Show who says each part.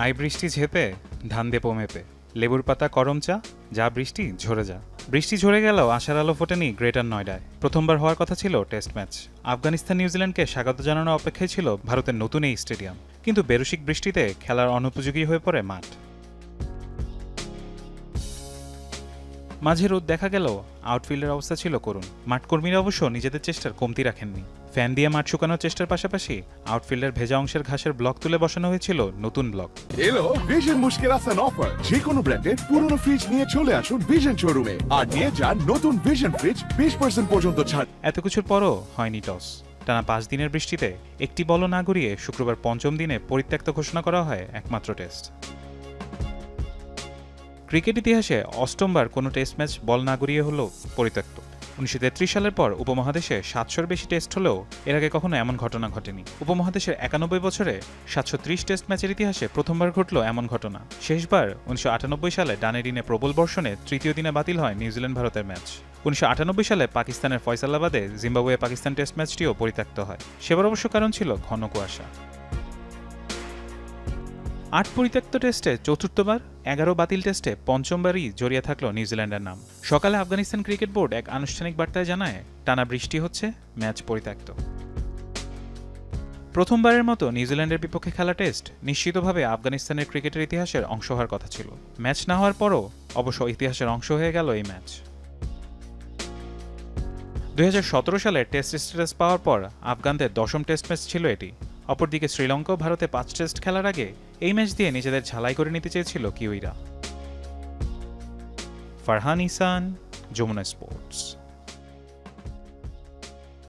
Speaker 1: I বৃষ্টি ঝেপে ধান দেপো মেপে লেবুর পাতা করম চা যা বৃষ্টি ঝরে যা। বৃষ্টি ঝরে গেলেও আশার আলো ফোটেনি গ্রেটার নয়ডায়। প্রথমবার হওয়ার কথা ছিল টেস্ট ম্যাচ। আফগানিস্তান নিউজিল্যান্ডকে স্বাগত জানানোর অপেক্ষায় ছিল ভারতের নতুন এই স্টেডিয়াম, কিন্তু বেরসিক বৃষ্টিতে খেলার অনুপযোগী হয়ে পড়ে মাঠ। মাঝে রোদ দেখা গেলেও আউটফিল্ডের অবস্থা ছিল করুণ। মাঠকর্মীরা অবশ্য নিজেদের চেষ্টার কমতি রাখেননি। ফ্যান দিয়ে মাঠ শুকানোর চেষ্টার পাশাপাশি আউটফিল্ডের ভেজা অংশের ঘাসের ব্লক তুলে বসানো হয়েছিল নতুন ব্লক।
Speaker 2: এলো ভিশন মুশকিল আসান অফার। যে কোনো ব্র্যান্ডের পুরনো ফ্রিজ নিয়ে চলে আসুন ভিশন শোরুমে আর নিয়ে যান নতুন ভিশন ফ্রিজ 20% পর্যন্ত ছাড়।
Speaker 1: এত কিছুর পরও হয়নি টস। টানা 5 দিনের বৃষ্টিতে একটি বলও না গড়িয়ে শুক্রবার পঞ্চম দিনে পরিত্যক্ত ঘোষণা করা হয় একমাত্র টেস্ট। ক্রিকেট ইতিহাসে অষ্টমবার কোনো টেস্ট ম্যাচ বল না গড়িয়ে হলো পরিত্যক্ত। 1933 সালের পর উপমহাদেশে 700-র বেশি টেস্ট হলেও এর আগে কখনো এমন ঘটনা ঘটেনি। উপমহাদেশের 91 বছরে 730 টেস্ট ম্যাচের ইতিহাসে প্রথমবার ঘটল এমন ঘটনা। শেষবার 1998 সালে ডানেডিনে প্রবল বর্ষণে তৃতীয় দিনে বাতিল হয় নিউজিল্যান্ড ভারতের ম্যাচ। 1998 সালে পাকিস্তানের ফয়সালাবাদে জিম্বাবুয়ে পাকিস্তান টেস্ট ম্যাচটিও পরিত্যক্ত হয়। সেবার অবশ্য কারণ ছিল ঘন কুয়াশা। 8 পরিত্যক্ত টেস্টে চতুর্থবার, 11 বাতিল টেস্টে পঞ্চমবারই জড়িয়ে থাকল নিউজিল্যান্ডের নাম। সকালে আফগানিস্তান ক্রিকেট বোর্ড এক আনুষ্ঠানিক বার্তায় জানায়, টানা বৃষ্টি হচ্ছে, ম্যাচ পরিত্যক্ত। প্রথমবারের মতো নিউজিল্যান্ডের বিপক্ষে খেলা টেস্ট নিশ্চিতভাবে আফগানিস্তানের ক্রিকেটের ইতিহাসের অংশ হওয়ার কথা ছিল। ম্যাচ না হওয়ার পরও অবশ্য ইতিহাসের অংশ হয়ে গেল এই ম্যাচ। 2017 সালে টেস্ট স্ট্যাটাস পাওয়ার পর আফগানদের 10ম টেস্ট ম্যাচ ছিল এটি। অপরদিকে শ্রীলঙ্কা ও ভারতে 5 টেস্ট খেলার আগে এই ম্যাচ দিয়ে নিজেদের ঝালাই করে নিতে চেয়েছিল কিউইরা। ফারহান ইসান, যমুনা স্পোর্টস।